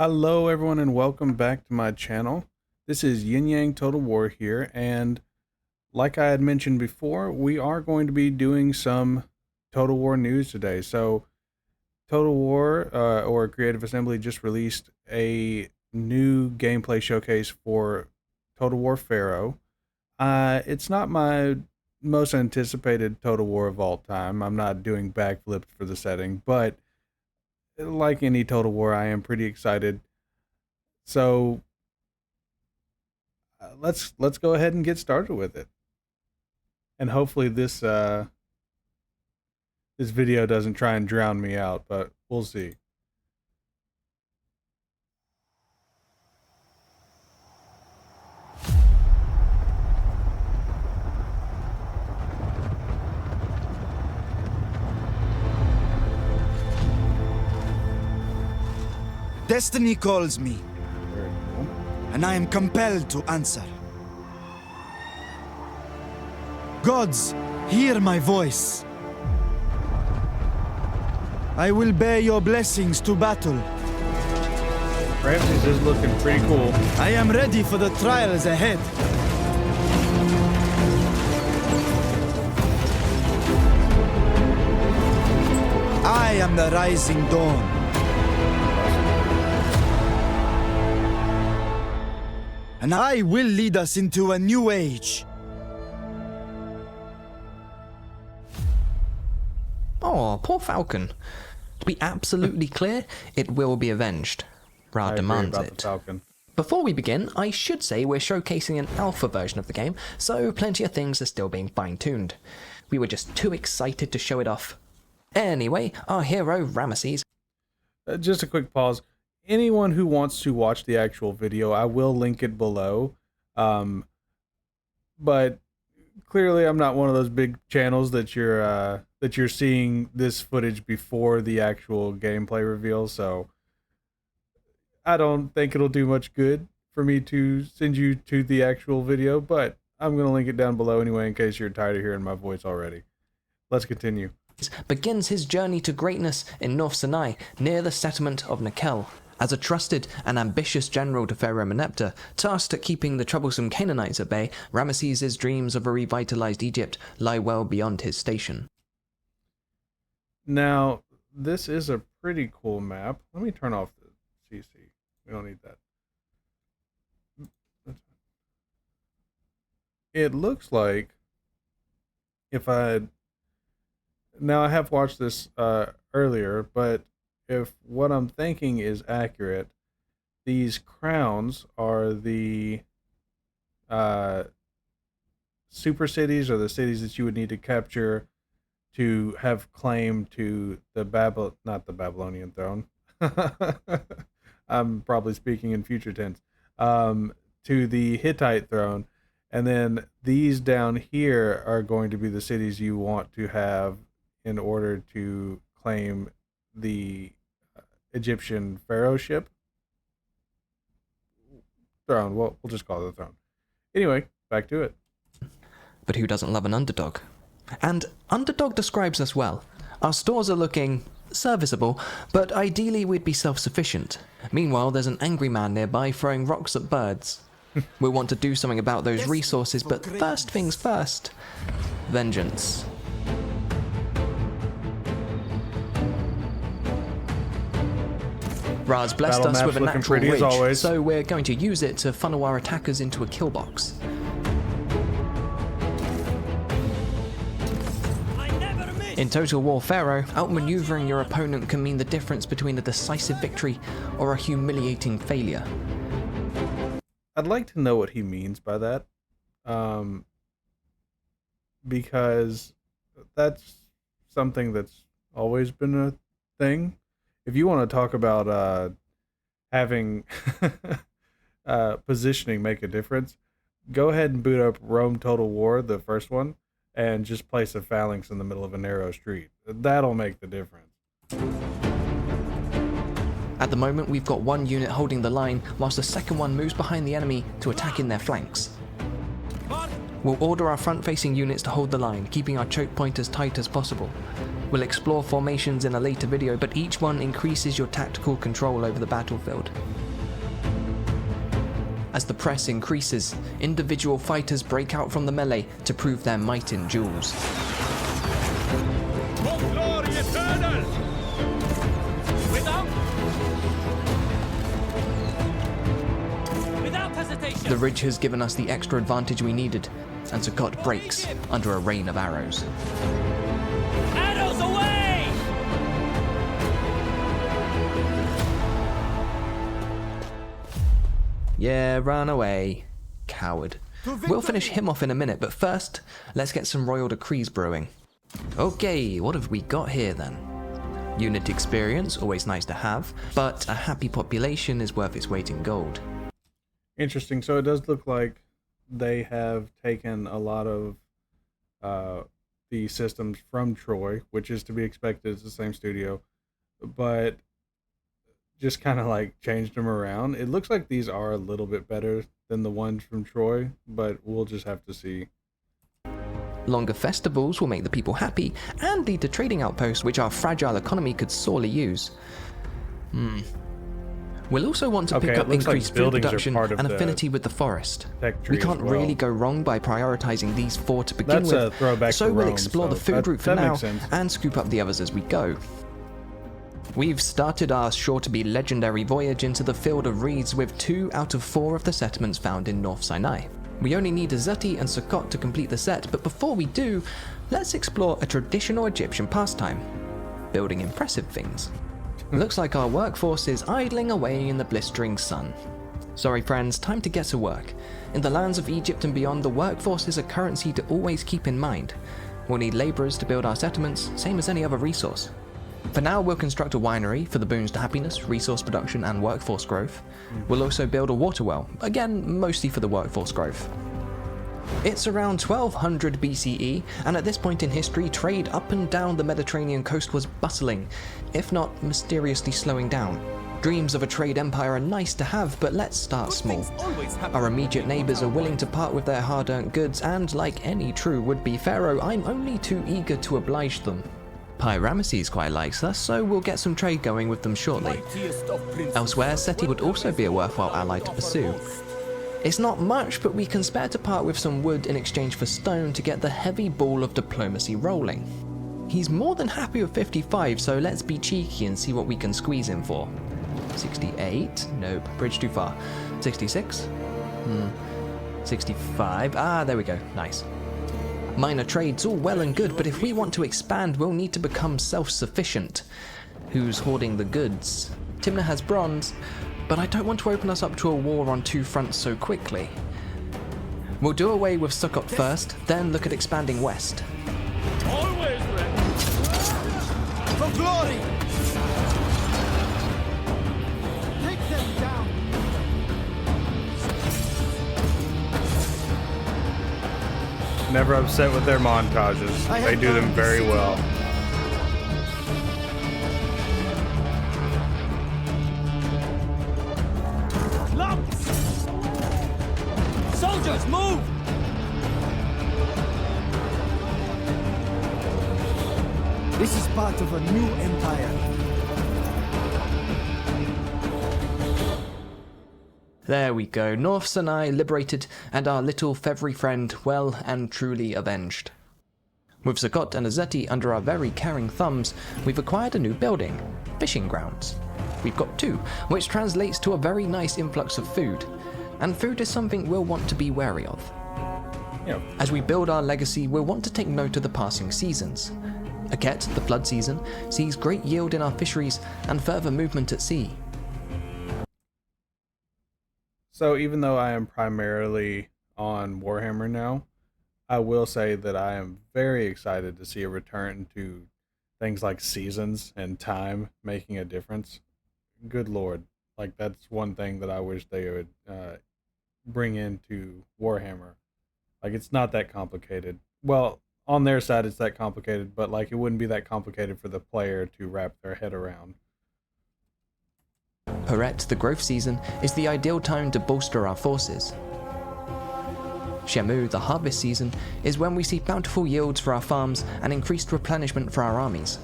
Hello everyone and welcome back to my channel. This is Yin Yang Total War here, and like I had mentioned before, we are going to be doing some Total War news today. So Total War or Creative Assembly just released a new gameplay showcase for Total War Pharaoh. It's not my most anticipated Total War of all time. I'm not doing backflips for the setting, but like any Total War, I am pretty excited. So let's go ahead and get started with it. And hopefully this this video doesn't try and drown me out, but we'll see. Destiny calls me, Very cool. and I am compelled to answer. Gods, hear my voice. I will bear your blessings to battle. Ramses is looking pretty cool. I am ready for the trials ahead. I am the rising dawn. And I will lead us into a new age. Oh, poor Falcon. To be absolutely clear, it will be avenged. Ra I agree demands about it. the Falcon. Before we begin, I should say we're showcasing an alpha version of the game, so plenty of things are still being fine-tuned. We were just too excited to show it off. Anyway, our hero, Ramesses. Just a quick pause. Anyone who wants to watch the actual video, I will link it below. But clearly, I'm not one of those big channels that you're seeing this footage before the actual gameplay reveal. So I don't think it'll do much good for me to send you to the actual video. But I'm gonna link it down below anyway, in case you're tired of hearing my voice already. Let's continue. Begins his journey to greatness in North Sinai, near the settlement of Nekel. As a trusted and ambitious general to Pharaoh Meneptah, tasked at keeping the troublesome Canaanites at bay, Ramesses' dreams of a revitalized Egypt lie well beyond his station. Now, this is a pretty cool map. Let me turn off the CC. We don't need that. It looks like if I... Now, I have watched this earlier, but if what I'm thinking is accurate, these crowns are the super cities, or the cities that you would need to capture to have claim to the not the Babylonian throne. I'm probably speaking in future tense. To the Hittite throne, and then these down here are going to be the cities you want to have in order to claim the Egyptian pharaoh ship throne. Well, we'll just call it the throne. Anyway, back to it. But who doesn't love an underdog? And underdog describes us well. Our stores are looking serviceable, but ideally we'd be self-sufficient. Meanwhile, there's an angry man nearby throwing rocks at birds. We'll want to do something about those resources, but first things first. Vengeance. Ra's blessed Battle us map's with a looking natural pretty as ridge, always. so we're going to use it to funnel our attackers into a kill box. In Total War Pharaoh, outmaneuvering your opponent can mean the difference between a decisive victory or a humiliating failure. I'd like to know what he means by that, because that's something that's always been a thing. If you want to talk about having positioning make a difference, go ahead and boot up Rome Total War, the first one, and just place a phalanx in the middle of a narrow street. That'll make the difference. At the moment, we've got one unit holding the line, whilst the second one moves behind the enemy to attack in their flanks. We'll order our front-facing units to hold the line, keeping our choke point as tight as possible. We'll explore formations in a later video, but each one increases your tactical control over the battlefield. As the press increases, individual fighters break out from the melee to prove their might in duels. Without hesitation. The ridge has given us the extra advantage we needed, and Sukkot breaks under a rain of arrows. Arrows away! Yeah, run away, coward. We'll finish him off in a minute, but first, let's get some royal decrees brewing. Okay, what have we got here then? Unit experience, always nice to have, but a happy population is worth its weight in gold. Interesting. So it does look like they have taken a lot of the systems from Troy, which is to be expected. It's the same studio, but just kind of like changed them around. It looks like these are a little bit better than the ones from Troy, but we'll just have to see. Longer festivals will make the people happy and lead to trading outposts, which our fragile economy could sorely use. We'll also want to pick up increased food production and affinity with the forest. We can't really go wrong by prioritizing these 4 to begin with, so we'll explore the food route for now and scoop up the others as we go. We've started our sure-to-be legendary voyage into the field of reeds with 2 out of 4 of the settlements found in North Sinai. We only need Azati and Sukkot to complete the set, but before we do, let's explore a traditional Egyptian pastime: building impressive things. Looks like our workforce is idling away in the blistering sun. Sorry friends, time to get to work. In the lands of Egypt and beyond, the workforce is a currency to always keep in mind. We'll need labourers to build our settlements, same as any other resource. For now, we'll construct a winery for the boons to happiness, resource production and workforce growth. We'll also build a water well, again mostly for the workforce growth. It's around 1200 BCE, and at this point in history, trade up and down the Mediterranean coast was bustling, if not mysteriously slowing down. Dreams of a trade empire are nice to have, but let's start small. Our immediate neighbours are willing to part with their hard-earned goods, and like any true would-be pharaoh, I'm only too eager to oblige them. Ramesses quite likes us, so we'll get some trade going with them shortly. Elsewhere, Seti would also be a worthwhile ally to pursue. It's not much, but we can spare to part with some wood in exchange for stone to get the heavy ball of diplomacy rolling. He's more than happy with 55, so let's be cheeky and see what we can squeeze him for. 68? Nope, bridge too far. 66? 65? Ah, there we go, nice. Minor trades all well and good, but if we want to expand, we'll need to become self-sufficient. Who's hoarding the goods? Timna has bronze, but I don't want to open us up to a war on 2 fronts so quickly. We'll do away with Sukkot first, then look at expanding west. Always ready. For glory! Take them down! Never upset with their montages. They do them very well. Soldiers, move! This is part of a new empire. There we go, North Sinai liberated, and our little feathery friend well and truly avenged. With Sukkot and Azeti under our very caring thumbs, we've acquired a new building, fishing grounds. We've got 2, which translates to a very nice influx of food, and food is something we'll want to be wary of. Yep. As we build our legacy, we'll want to take note of the passing seasons. Aket, the flood season, sees great yield in our fisheries and further movement at sea. So even though I am primarily on Warhammer now, I will say that I am very excited to see a return to things like seasons and time making a difference. Good Lord. Like, that's one thing that I wish they would bring into Warhammer. Like, it's not that complicated. Well, on their side it's that complicated, but like it wouldn't be that complicated for the player to wrap their head around. Perret, the growth season, is the ideal time to bolster our forces. Shemu, the harvest season, is when we see bountiful yields for our farms and increased replenishment for our armies.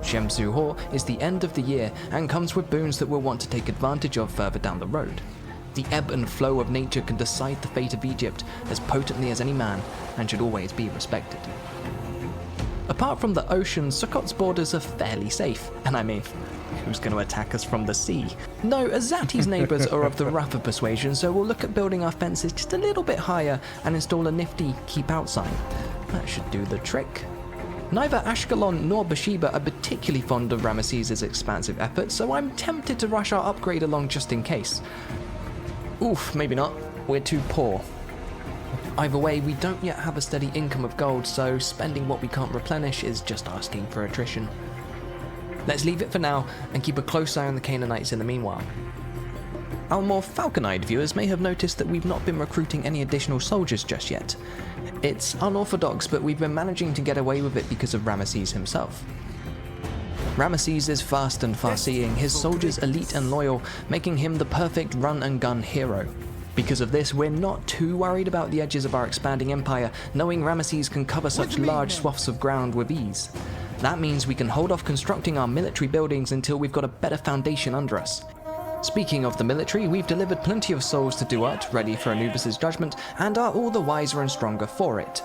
Shemsu-Hor is the end of the year and comes with boons that we'll want to take advantage of further down the road. The ebb and flow of nature can decide the fate of Egypt as potently as any man and should always be respected. Apart from the ocean, Sukkot's borders are fairly safe, and I mean, who's going to attack us from the sea? No, Azati's neighbours are of the rougher persuasion, so we'll look at building our fences just a little bit higher and install a nifty keep out sign. That should do the trick. Neither Ashkelon nor Bathsheba are particularly fond of Ramesses' expansive efforts, so I'm tempted to rush our upgrade along just in case. Oof, maybe not. We're too poor. Either way, we don't yet have a steady income of gold, so spending what we can't replenish is just asking for attrition. Let's leave it for now and keep a close eye on the Canaanites in the meanwhile. Our more falcon-eyed viewers may have noticed that we've not been recruiting any additional soldiers just yet. It's unorthodox, but we've been managing to get away with it because of Ramesses himself. Ramesses is fast and far-seeing, his soldiers elite and loyal, making him the perfect run-and-gun hero. Because of this, we're not too worried about the edges of our expanding empire, knowing Ramesses can cover such large swaths of ground with ease. That means we can hold off constructing our military buildings until we've got a better foundation under us. Speaking of the military, we've delivered plenty of souls to Duat, ready for Anubis' judgment, and are all the wiser and stronger for it.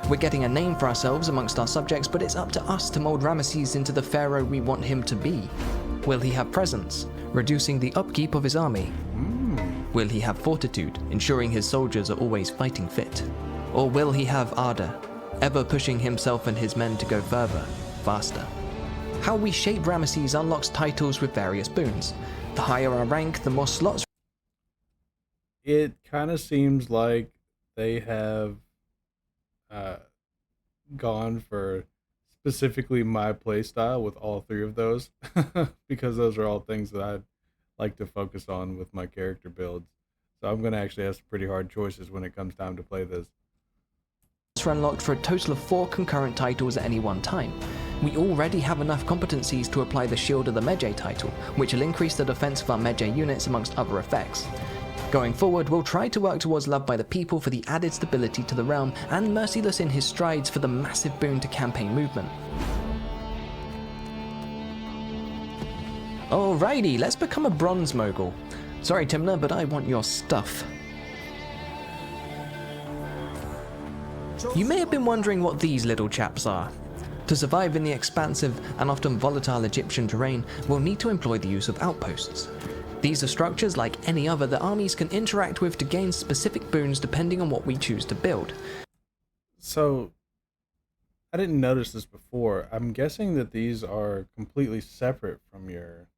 We're getting a name for ourselves amongst our subjects, but it's up to us to mold Ramesses into the pharaoh we want him to be. Will he have presence, reducing the upkeep of his army? Will he have fortitude, ensuring his soldiers are always fighting fit? Or will he have ardor, ever pushing himself and his men to go further, faster? How we shape Ramesses unlocks titles with various boons. The higher our rank, the more slots. It kind of seems like they have gone for specifically my playstyle with all three of those because those are all things that I'd like to focus on with my character builds. So I'm going to actually have some pretty hard choices when it comes time to play this. Are unlocked for a total of 4 concurrent titles at any one time. We already have enough competencies to apply the Shield of the Medjay title, which will increase the defense of our Medjay units amongst other effects. Going forward, we'll try to work towards Love by the People for the added stability to the realm, and Merciless in his strides for the massive boon to campaign movement. Alrighty, let's become a bronze mogul. Sorry Timna, but I want your stuff. You may have been wondering what these little chaps are. To survive in the expansive and often volatile Egyptian terrain, we'll need to employ the use of outposts. These are structures like any other that armies can interact with to gain specific boons depending on what we choose to build. So, I didn't notice this before. I'm guessing that these are completely separate from your...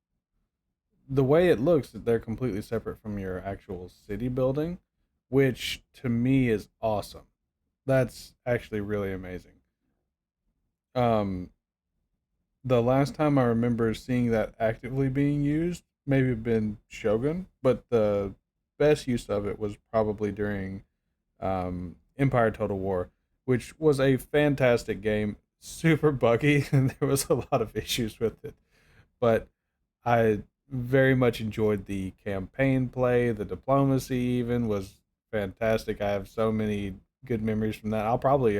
The way it looks, they're completely separate from your actual city building, which to me is awesome. That's actually really amazing. The last time I remember seeing that actively being used, maybe been Shogun, but the best use of it was probably during Empire Total War, which was a fantastic game, super buggy, and there was a lot of issues with it. But I very much enjoyed the campaign play, the diplomacy even was fantastic. I have so many good memories from that. I'll probably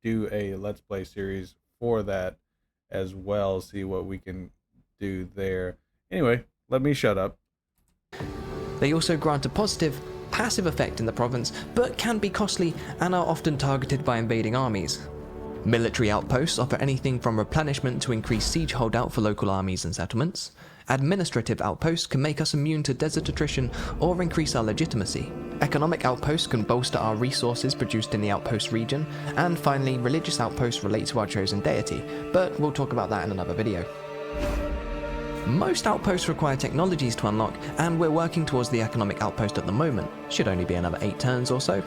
do a Let's Play series for that as well, see what we can do there. Anyway, let me shut up. They also grant a positive, passive effect in the province, but can be costly and are often targeted by invading armies. Military outposts offer anything from replenishment to increased siege holdout for local armies and settlements. Administrative outposts can make us immune to desert attrition or increase our legitimacy. Economic outposts can bolster our resources produced in the outpost region. And finally, religious outposts relate to our chosen deity, but we'll talk about that in another video. Most outposts require technologies to unlock, and we're working towards the economic outpost at the moment. Should only be another 8 turns or so.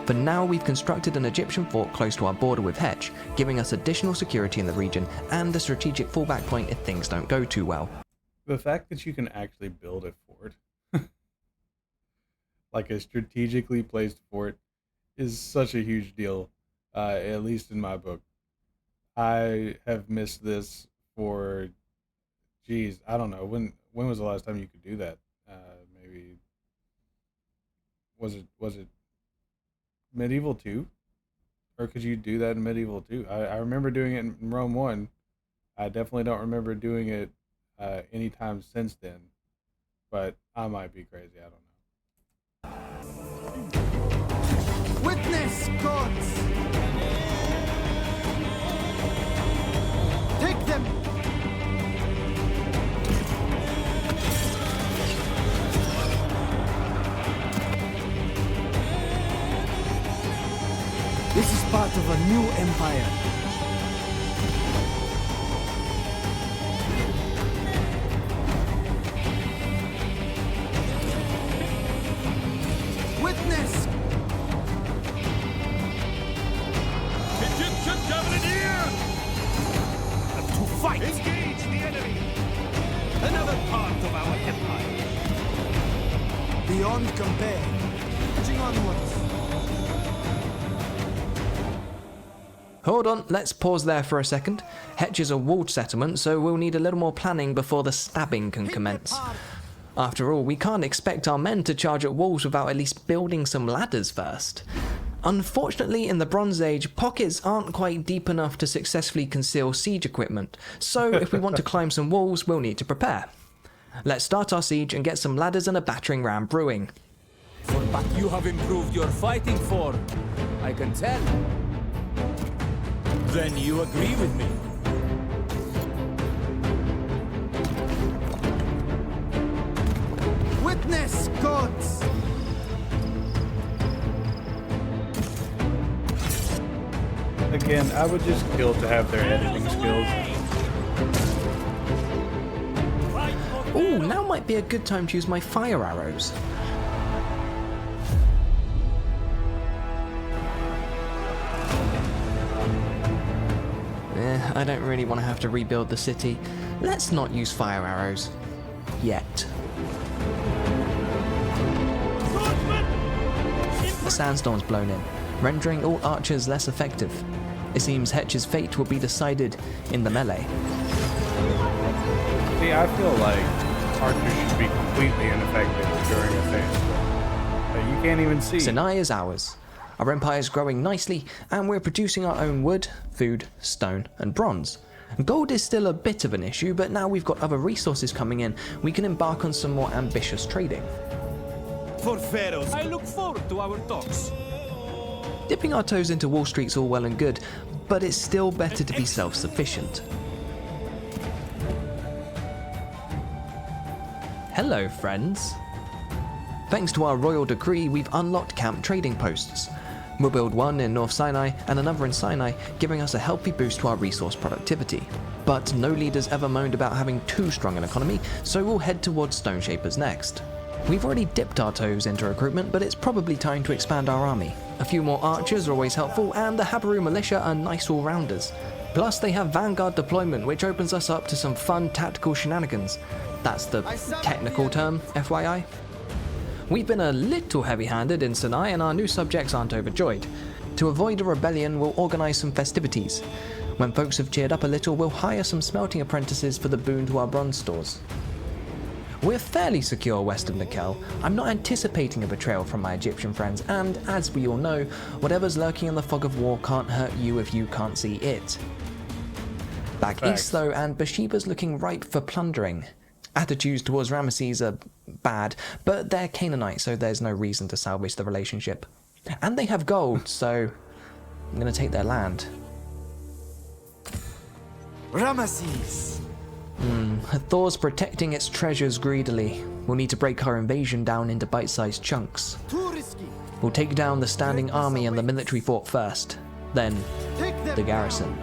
For now, we've constructed an Egyptian fort close to our border with Hetch, giving us additional security in the region and a strategic fallback point if things don't go too well. The fact that you can actually build a fort, like a strategically placed fort, is such a huge deal, at least in my book. I have missed this for, geez, I don't know, when was the last time you could do that? Maybe, was it Medieval 2? Or could you do that in Medieval 2? I remember doing it in Rome 1. I definitely don't remember doing it anytime since then. But I might be crazy. I don't know. Witness, gods! Take them! This is part of a new empire. Witness! Egyptian Cavalier! To fight! Engage the enemy! Another part of our empire! Beyond compare. Marching onwards. Hold on, let's pause there for a second. Hetch is a walled settlement, so we'll need a little more planning before the stabbing can commence. After all, we can't expect our men to charge at walls without at least building some ladders first. Unfortunately, in the Bronze Age, pockets aren't quite deep enough to successfully conceal siege equipment, so if we want to climb some walls, we'll need to prepare. Let's start our siege and get some ladders and a battering ram brewing. But you have improved your fighting form. I can tell. Then you agree with me. Witness, gods! Again, I would just kill to have their editing skills. Ooh, now might be a good time to use my fire arrows. I don't really want to have to rebuild the city. Let's not use fire arrows. Yet. A sandstorm's blown in, rendering all archers less effective. It seems Hetch's fate will be decided in the melee. See, I feel like archers should be completely ineffective during a sandstorm. But you can't even see. Sinai is ours. Our empire is growing nicely, and we're producing our own wood, food, stone, and bronze. Gold is still a bit of an issue, but now we've got other resources coming in, we can embark on some more ambitious trading. For Pharaoh's... I look forward to our talks. Dipping our toes into Wall Street's all well and good, but it's still better to be self-sufficient. Hello, friends. Thanks to our royal decree, we've unlocked camp trading posts. We'll build one in North Sinai and another in Sinai, giving us a healthy boost to our resource productivity. But no leaders ever moaned about having too strong an economy, so we'll head towards Stone Shapers next. We've already dipped our toes into recruitment, but it's probably time to expand our army. A few more archers are always helpful, and the Habaru militia are nice all-rounders. Plus, they have Vanguard deployment, which opens us up to some fun tactical shenanigans. That's the technical term, FYI. We've been a little heavy-handed in Sinai, and our new subjects aren't overjoyed. To avoid a rebellion, we'll organise some festivities. When folks have cheered up a little, we'll hire some smelting apprentices for the boon to our bronze stores. We're fairly secure west of Nikel. I'm not anticipating a betrayal from my Egyptian friends, and as we all know, whatever's lurking in the fog of war can't hurt you if you can't see it. Back east though, and Bathsheba's looking ripe for plundering. Attitudes towards Ramesses are bad, but they're Canaanite, so there's no reason to salvage the relationship. And they have gold, so I'm gonna take their land. Ramesses! Thor's protecting its treasures greedily. We'll need to break our invasion down into bite-sized chunks. Too risky. We'll take down the standing army and the military fort first, then Take them the garrison.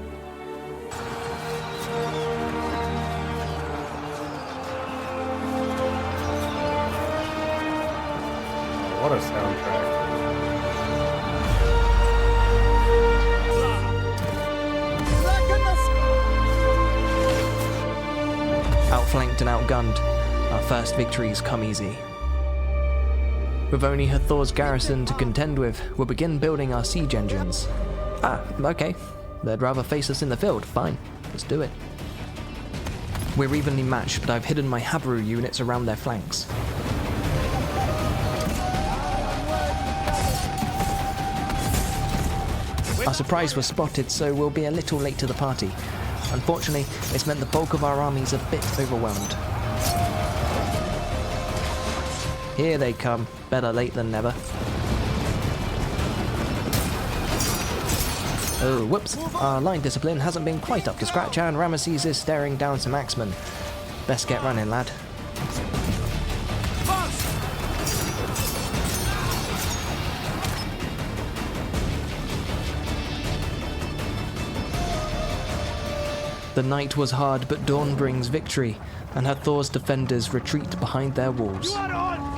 What a soundtrack. Outflanked and outgunned, our first victories come easy. With only Hathor's garrison to contend with, we'll begin building our siege engines. Ah, okay. They'd rather face us in the field. Fine, let's do it. We're evenly matched, but I've hidden my Habaru units around their flanks. Our surprise was spotted, so we'll be a little late to the party. Unfortunately, it's meant the bulk of our army's a bit overwhelmed. Here they come, better late than never. Oh, whoops, our line discipline hasn't been quite up to scratch and Ramesses is staring down some axemen. Best get running, lad. The night was hard, but dawn brings victory, and Hathor's defenders retreat behind their walls,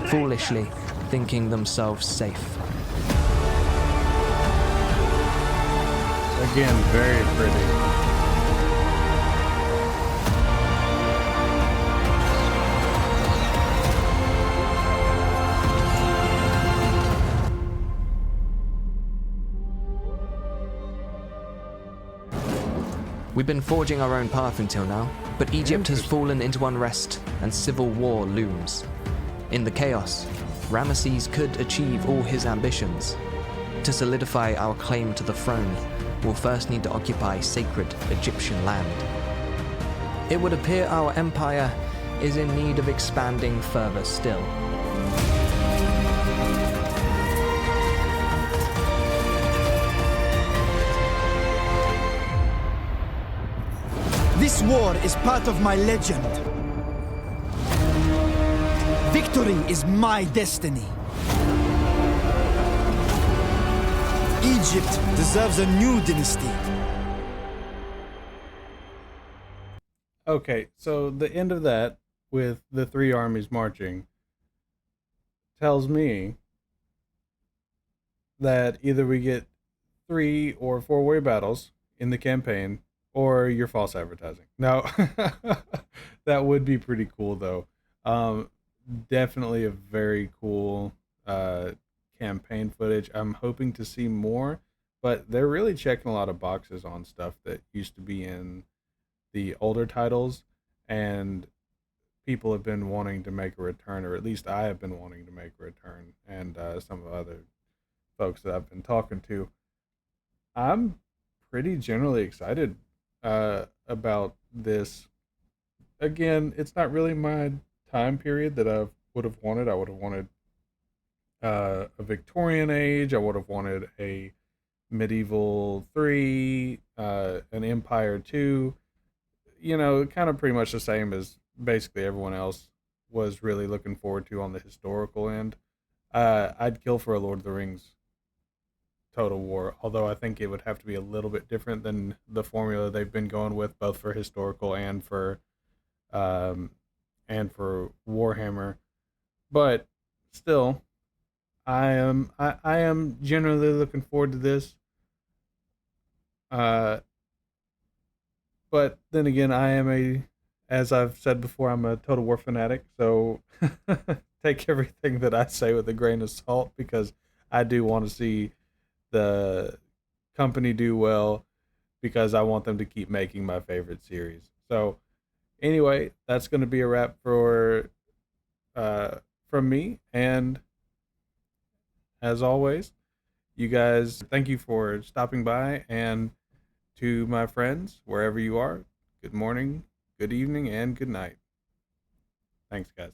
foolishly thinking themselves safe. Again, very pretty. We've been forging our own path until now, but Egypt has fallen into unrest and civil war looms. In the chaos, Ramesses could achieve all his ambitions. To solidify our claim to the throne, we'll first need to occupy sacred Egyptian land. It would appear our empire is in need of expanding further still. This war is part of my legend. Victory is my destiny. Egypt deserves a new dynasty. Okay, so the end of that, with the three armies marching, tells me that either we get 3 or 4 warrior battles in the campaign, or you're false advertising. No, that would be pretty cool, though. Definitely a very cool campaign footage. I'm hoping to see more, but they're really checking a lot of boxes on stuff that used to be in the older titles, and people have been wanting to make a return, or at least I have been wanting to make a return, and some of the other folks that I've been talking to. I'm pretty generally excited about this. Again, it's not really my time period that I would have wanted. I would have wanted a Victorian age. I would have wanted a medieval 3, an Empire 2. You know, kind of pretty much the same as basically everyone else was really looking forward to on the historical end. I'd kill for a Lord of the Rings Total War, although I think it would have to be a little bit different than the formula they've been going with, both for historical and for Warhammer. But still, I am generally looking forward to this. But then again, as I've said before, I'm a Total War fanatic, so take everything that I say with a grain of salt, because I do want to see the company do well, because I want them to keep making my favorite series. So anyway, that's going to be a wrap for from me, and as always, you guys, thank you for stopping by, and to my friends wherever you are, good morning, good evening, and good night. Thanks, guys.